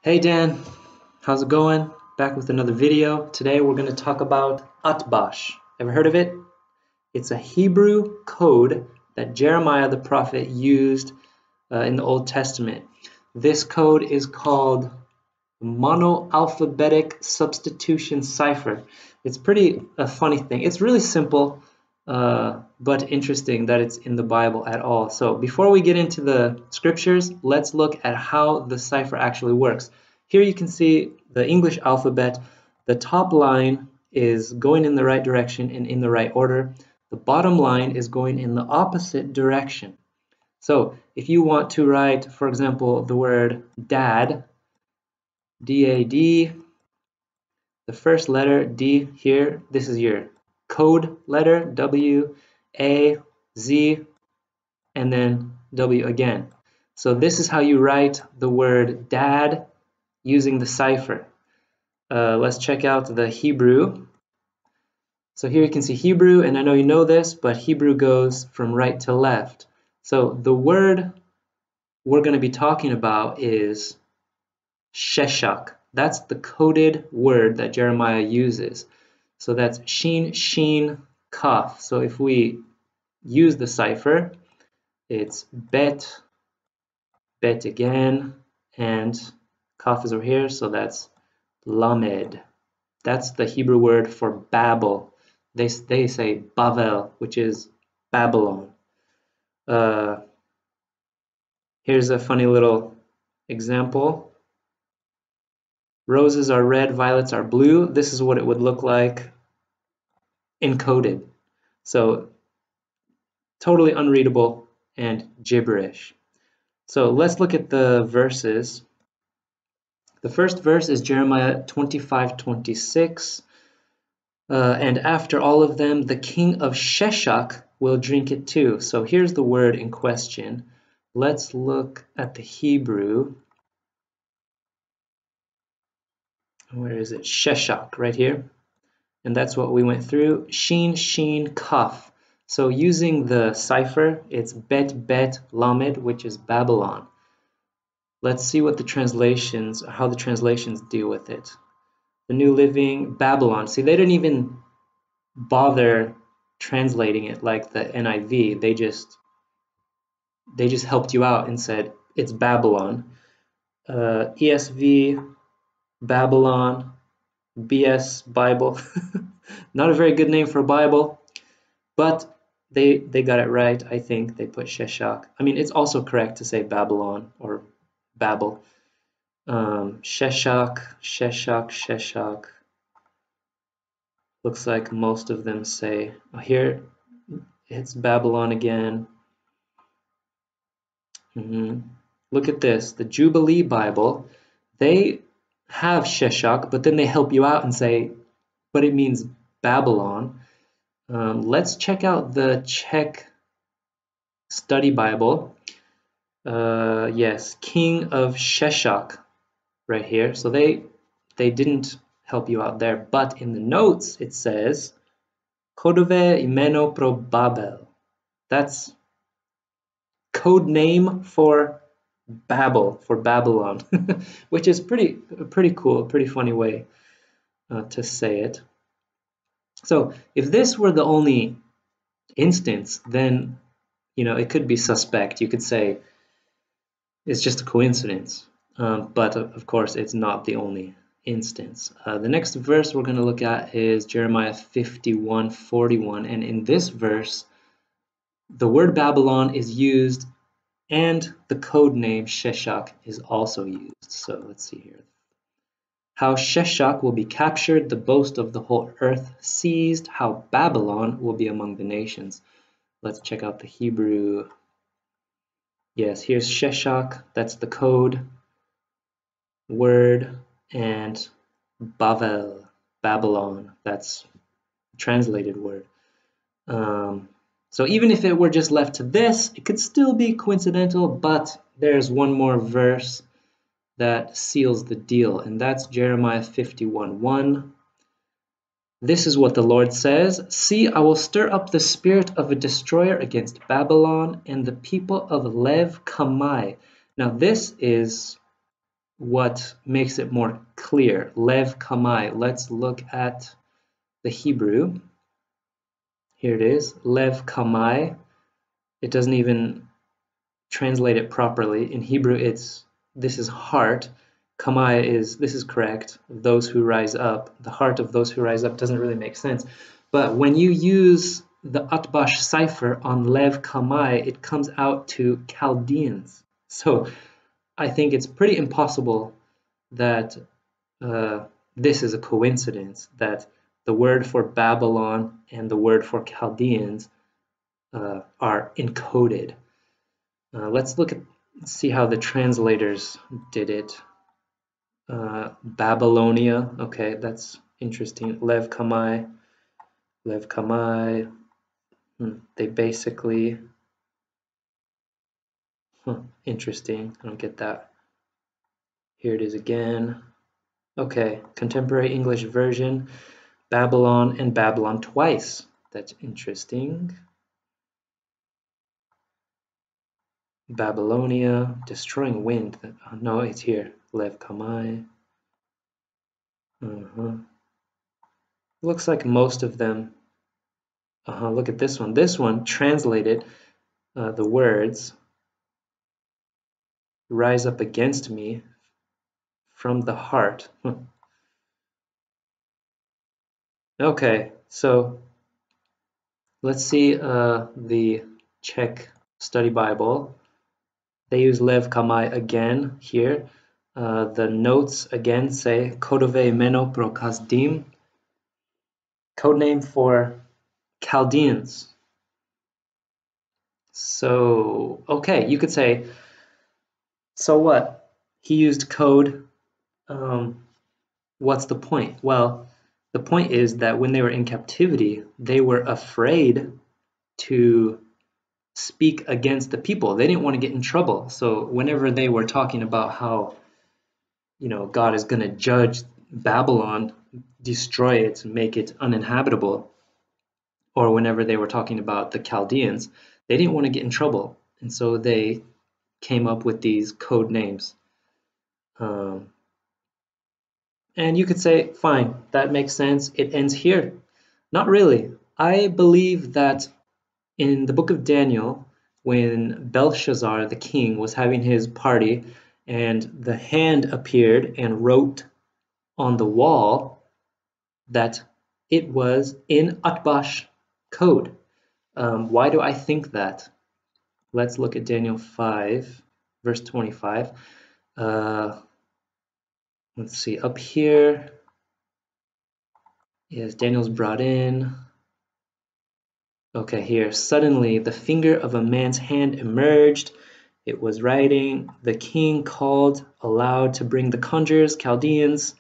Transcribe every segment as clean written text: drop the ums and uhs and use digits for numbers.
Hey Dan, how's it going? Back with another video. Today we're going to talk about Atbash. Ever heard of it? It's a Hebrew code that Jeremiah the prophet used in the Old Testament. This code is called monoalphabetic substitution cipher. It's pretty a funny thing. It's really simple, but interesting that it's in the Bible at all. So before we get into the scriptures, let's look at how the cipher actually works. Here you can see the English alphabet. The top line is going in the right direction and in the right order. The bottom line is going in the opposite direction. So if you want to write, for example, the word dad, D-A-D, the first letter D here, this is your code letter, W, A, Z, and then W again. So this is how you write the word dad using the cipher. Let's check out the Hebrew. So here you can see Hebrew, and I know you know this, but Hebrew goes from right to left. So the word we're going to be talking about is sheshach. That's the coded word that Jeremiah uses. So that's shin, shin, kaf. So if we use the cipher, it's bet, bet again, and kaf is over here, so that's lamed. That's the Hebrew word for Babel. They say Bavel, which is Babylon. Here's a funny little example. Roses are red, violets are blue. This is what it would look like encoded. So totally unreadable and gibberish. So let's look at the verses. The first verse is Jeremiah 25:26. And after all of them, the king of Sheshach will drink it too. So here's the word in question. Let's look at the Hebrew. Where is it? Sheshach, right here. And that's what we went through. Shin, shin, kaf. So using the cipher, it's bet, bet, lamed, which is Babylon. Let's see what the translations, how the translations deal with it. The New Living, Babylon. See, they didn't even bother translating it like the NIV. They just helped you out and said it's Babylon. ESV, Babylon, BS Bible. Not a very good name for a Bible, but they got it right. I think they put Sheshach. I mean, it's also correct to say Babylon or Babel. Sheshach, Sheshach, Sheshach. Looks like most of them say, oh, here it's Babylon again. Look at this, the Jubilee Bible, they have Sheshach, but then they help you out and say, but it means Babylon. Let's check out the Czech Study Bible. Yes, King of Sheshach, right here. So they didn't help you out there, but in the notes it says Kodove imeno pro Babel. That's code name for Babel, for Babylon, which is pretty cool, pretty funny way to say it. So if this were the only instance, then it could be suspect. You could say it's just a coincidence, but of course it's not the only instance. The next verse we're going to look at is Jeremiah 51:41, and in this verse the word Babylon is used and the code name Sheshach is also used. So let's see here. How Sheshach will be captured, the boast of the whole earth seized, how Babylon will be among the nations. Let's check out the Hebrew. Yes, here's Sheshach, that's the code word, and Bavel, Babylon, that's the translated word. So even if it were just left to this, it could still be coincidental, but there's one more verse that seals the deal, and that's Jeremiah 51:1. This is what the Lord says, "See, I will stir up the spirit of a destroyer against Babylon and the people of Lev Kamai." Now this is what makes it more clear. Lev kamai. Let's look at the Hebrew. Here it is. Lev kamai. It doesn't even translate it properly. In Hebrew, this is heart. Kamai this is correct. Those who rise up. The heart of those who rise up doesn't really make sense. But when you use the Atbash cipher on Lev Kamai, it comes out to Chaldeans. So I think it's pretty impossible that this is a coincidence, that the word for Babylon and the word for Chaldeans are encoded. Let's see how the translators did it. Babylonia, okay, that's interesting. Lev Kamai. They basically, interesting. I don't get that. Here it is again. Okay, contemporary English version, Babylon and Babylon twice. That's interesting. Babylonia, destroying wind. No, it's here. Lev Kamai. Looks like most of them. Look at this one. This one translated the words rise up against me from the heart. Okay, so let's see the Czech Study Bible. They use Lev Kamai again here. The notes again say Kodové jméno pro Kasdim, codename for Chaldeans. So, okay, you could say, so what? He used code. What's the point? Well, the point is that when they were in captivity, they were afraid to speak against the people. They didn't want to get in trouble. So whenever they were talking about how, God is going to judge Babylon, destroy it, make it uninhabitable, or whenever they were talking about the Chaldeans, they didn't want to get in trouble. And so they came up with these code names. And you could say, fine, that makes sense. It ends here. Not really. I believe that in the book of Daniel, when Belshazzar, the king, was having his party and the hand appeared and wrote on the wall, that it was in Atbash code. Why do I think that? Let's look at Daniel 5, verse 25. Let's see, up here, yes, Daniel's brought in. Okay, here, suddenly the finger of a man's hand emerged. It was writing. The king called aloud to bring the conjurers, Chaldeans,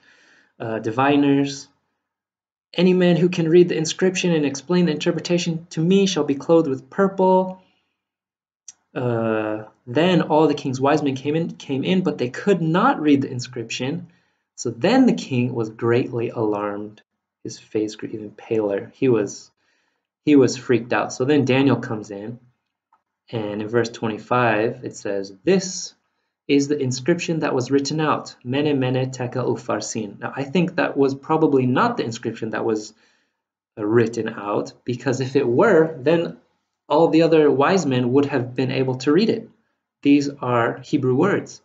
diviners. Any man who can read the inscription and explain the interpretation to me shall be clothed with purple. Then all the king's wise men came in, but they could not read the inscription. So then the king was greatly alarmed. His face grew even paler. He was freaked out. So then Daniel comes in, and in verse 25 it says, "This is the inscription that was written out, Mene Mene Tekel Upharsin." Now I think that was probably not the inscription that was written out, because if it were, then all the other wise men would have been able to read it. These are Hebrew words.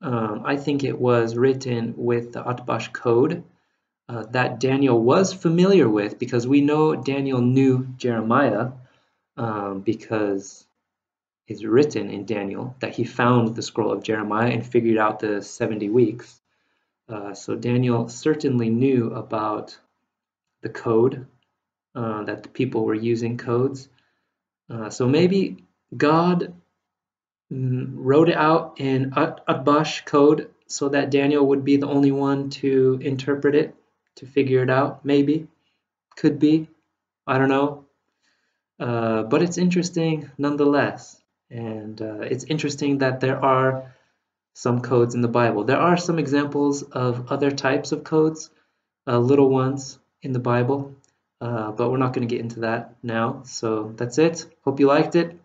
I think it was written with the Atbash code that Daniel was familiar with, because we know Daniel knew Jeremiah because it's written in Daniel that he found the scroll of Jeremiah and figured out the 70 weeks. So Daniel certainly knew about the code, that the people were using codes. So maybe God wrote it out in Atbash code so that Daniel would be the only one to interpret it, to figure it out. Maybe, could be, I don't know. But it's interesting nonetheless. And it's interesting that there are some codes in the Bible. There are some examples of other types of codes, little ones in the Bible, but we're not going to get into that now. So that's it. Hope you liked it.